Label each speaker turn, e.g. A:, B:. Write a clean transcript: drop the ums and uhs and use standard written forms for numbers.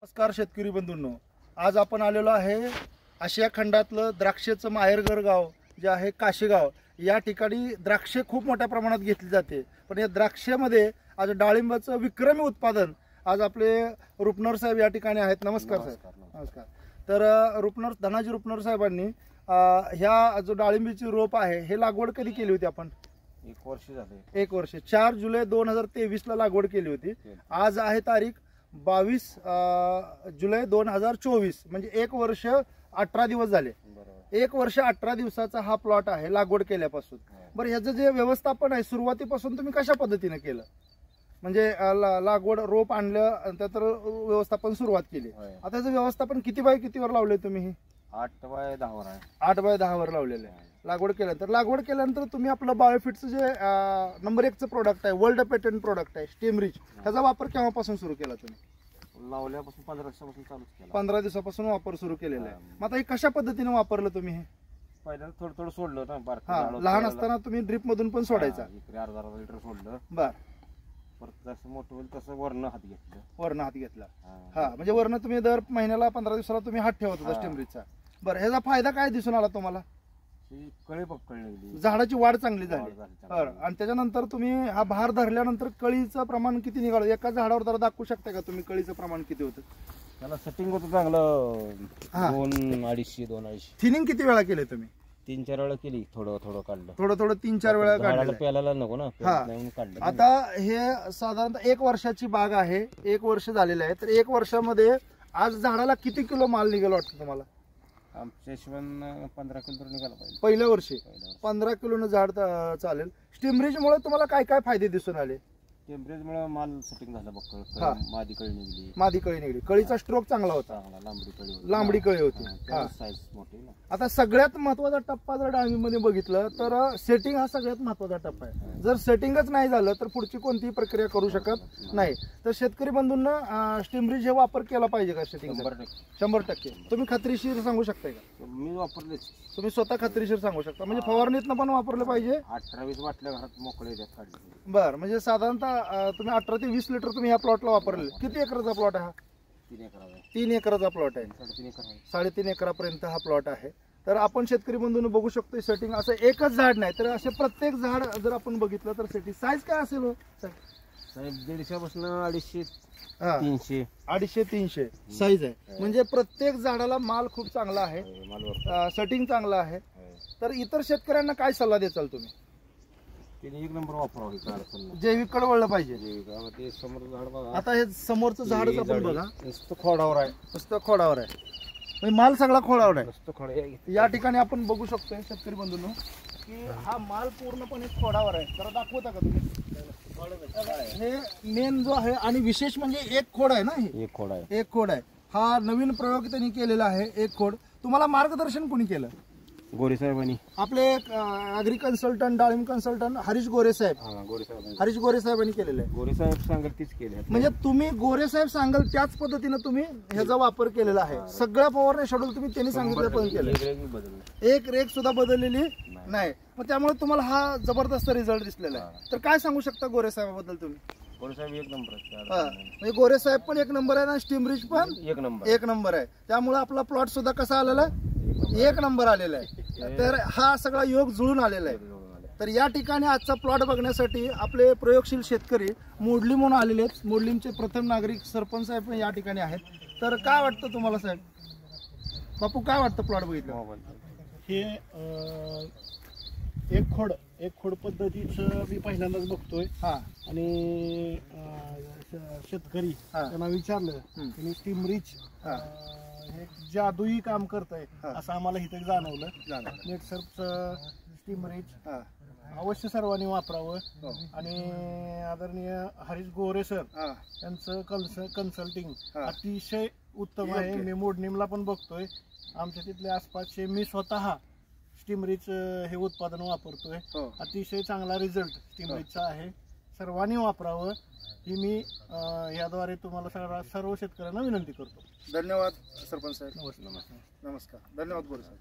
A: नमस्कार शेतकरी बंधूंनो, आज आपण आलेलो आहे आशिया खंडातलं द्राक्षेचं माहेरघर गाव जे आहे काशेगाव. या ठिकाणी द्राक्षे खूप मोठ्या प्रमाणात घेतली जाते, पण या द्राक्षामध्ये आज डाळिंबाचं विक्रमी उत्पादन आज आपले रुपनर साहेब या ठिकाणी आहेत. नमस्कार साहेब. नमस्कार. तर धनाजी रुपनर साहेबांनी ह्या जो डाळिंबीची रोप आहे हे लागवड कधी केली होती आपण?
B: 1 वर्ष झाले.
A: 1 वर्ष. 4 जुलै 2023 ला लागवड केली होती. आज आहे तारीख 22 जुलै 2024, म्हणजे 1 वर्ष 18 दिवस झाले. 1 वर्ष 18 दिवसाचा हा प्लॉट आहे लागवड केल्यापासून. बरं, ह्याचं जे व्यवस्थापन आहे सुरुवातीपासून तुम्ही कशा पद्धतीने केलं? म्हणजे लागवड रोप आणलं तर व्यवस्थापन सुरुवात केली. आता त्याचं व्यवस्थापन किती बाय कितीवर लावले तुम्ही?
B: 8 बाय 10 वर आहे.
A: 8 बाय 10 वर लावलेलं आहे. लागवड केल्यानंतर तुम्ही आपलं बायोफिटचं जे नंबर 1 चं प्रोडक्ट आहे, वर्ल्ड पेटंट प्रोडक्ट आहे स्टीमरिच, त्याचा वापर केव्हापासून सुरू केला तुम्ही?
B: लावल्यापासून 15 दिवसापासून चालू केला.
A: 15 दिवसापासून वापर सुरू केलेला आहे. मग आता हे कशा पद्धतीने वापरलं तुम्ही? हे
B: पहिल्यांदा थोडं थोडं सोडलं ना.
A: लहान असताना तुम्ही ड्रिप मधून पण सोडायचा?
B: अर्धा लिटर सोडलं.
A: बर.
B: परत जसं मोठं होईल तसं वरण हात घेतलं.
A: वरण हात घेतला. हा, म्हणजे वरण तुम्ही दर महिन्याला 15 दिवसाला तुम्ही हात ठेवत होता स्टीमरिचचा. बरं, ह्याचा फायदा काय दिसून आला तुम्हाला?
B: कळी पकडली,
A: झाडाची वाढ चांगली झाली. आणि त्याच्यानंतर तुम्ही हा भार धरल्यानंतर कळीचं प्रमाण किती निघालं? एका झाडावर जरा दाखवू शकता का तुम्ही कळीचं प्रमाण किती होतं?
B: त्याला सेटिंग होतं चांगलं. 2-2.5
A: थिनिंग किती वेळा केले तुम्ही?
B: 3-4 वेळा केली. थोडं काढलं.
A: थोडं 3-4 वेळा काढलं.
B: प्यायला नको ना. काढलं.
A: आता हे साधारणतः 1 वर्षाची बाग आहे. 1 वर्ष झालेलं आहे. तर 1 वर्षामध्ये आज झाडाला किती किलो माल निघेल वाटतं तुम्हाला?
B: आमच्या हिशोबाने 15 किलो निघाला पाहिजे.
A: पहिल्या वर्षी 15 किलोनं झाड चालेल. स्टीमरिच मुळे तुम्हाला काय काय फायदे दिसून आले?
B: टेम्परेचरमुळे माल सेटिंग झाला. मादी कळी निघली. कळीचा स्ट्रोक चांगला होता. लांबडी कळी होती. साईज मोठी.
A: आता सगळ्यात महत्वाचा टप्पा जर डाळिंबीमध्ये बघितलं तर सेटिंग हा सगळ्यात महत्वाचा टप्पा आहे. जर सेटिंगच नाही झालं तर पुढची कोणतीही प्रक्रिया करू शकत नाही. तर शेतकरी बंधूंना स्टीमरिच हे वापर केला पाहिजे का? सेटिंग 100%. तुम्ही खात्रीशीर सांगू शकताय का?
B: मी वापरले.
A: तुम्ही स्वतः खात्रीशीर सांगू शकता. म्हणजे फवारणीतनं पण वापरलं पाहिजे.
B: 18-20 बाटल्या घरात मोकळे.
A: बरं, म्हणजे साधारणतः तुम्ही 18 ते 20 लिटर तुम्ही या प्लॉटला वापरले. किती एकराचा प्लॉट आहे हा? 3 एकराचा प्लॉट आहे. 3.5 एकरापर्यंत हा प्लॉट आहे. तर आपण शेतकरी बंधूंनो बघू शकतो सेटिंग असं एकच झाड नाही तर असे प्रत्येक झाड जर आपण बघितलं तर सेटिंग साईज काय असेल हो
B: साहेब? 150 पासून 250-300.
A: 250-300 साईज आहे. म्हणजे प्रत्येक झाडाला माल खूप चांगला आहे. सेटिंग चांगलं आहे. तर इतर शेतकऱ्यांना काय सल्ला द्याल तुम्ही?
B: त्यांनी 1 नंबर वापरावं.
A: जैविककडे वळलं पाहिजे.
B: ते समोर झाड बघा.
A: आता हे समोरचं झाडच आपण बघा.
B: नुसतं खोडावर आहे.
A: नुसतं खोडावर आहे. म्हणजे माल सगळा खोडावर आहे. या ठिकाणी आपण बघू शकतोय शेतकरी बंधूंनो की हा माल पूर्णपणे खोडावर आहे. जरा दाखवता का तुम्ही? हे मेन जो आहे आणि विशेष म्हणजे 1 खोड आहे ना. हे
B: 1 खोड आहे.
A: 1 खोड आहे. हा नवीन प्रयोग त्यांनी केलेला आहे. 1 खोड. तुम्हाला मार्गदर्शन कोणी केलं?
B: गोरे साहेबांनी.
A: आपले ऍग्री कन्सल्टंट, डाळिंब कन्सल्टंट हरीश गोरे साहेब. हरीश गोरे साहेबांनी केलेलं आहे.
B: गोरे साहेब सांगेल तीच केले.
A: म्हणजे तुम्ही गोरे साहेब सांगाल त्याच पद्धतीने तुम्ही ह्याचा वापर केलेला आहे. सगळ्या फवारणी शेड्यूल तुम्ही त्यांनी सांगितलं पण केलं. एक रेख सुद्धा बदललेली नाही. मग त्यामुळे तुम्हाला हा जबरदस्त रिझल्ट दिसलेला आहे. तर काय सांगू शकता गोरे साहेबाबद्दल तुम्ही?
B: गोरे साहेब 1 नंबर.
A: म्हणजे गोरे साहेब पण 1 नंबर आहे ना, स्टीमरिच पण 1 नंबर आहे. त्यामुळे आपला प्लॉट सुद्धा कसा आलेला आहे? 1 नंबर आलेला आहे. तर हा सगळा योग जुळून आलेला आहे. तर या ठिकाणी आजचा प्लॉट बघण्यासाठी आपले प्रयोगशील शेतकरी मोडली म्हणून आलेले आहेत. मोडलींचे प्रथम नागरिक सरपंच साहेब या ठिकाणी आहेत. तर काय वाटतं तुम्हाला साहेब? बापू काय वाटतं प्लॉट बघितलं?
C: हे 1 खोड पद्धतीचं मी पहिल्यांदाच बघतोय. आणि शेतकरी त्यांना विचारलं त्यांनी स्टीमरिच हे जादुई काम करतंय असं आम्हाला इथे जाणवलं. नेटसर्फचं स्टीमरिच अवश्य सर्वांनी वापरावं. आणि आदरणीय हरीश गोरे सर यांचं कन्सल्टिंग अतिशय उत्तम आहे. मी मोडणीमला पण बघतोय. आमच्या तिथल्या आसपासचे मी स्वतः स्टीमरिच हे उत्पादन वापरतोय. अतिशय चांगला रिझल्ट स्टीमरिचचा आहे. सर्वांनी वापरावं ही मी याद्वारे तुम्हाला सर्व शेतकऱ्यांना विनंती करतो.
A: धन्यवाद सरपंच साहेब.
C: नमस्कार.
A: नमस्कार. धन्यवाद गोरे साहेब.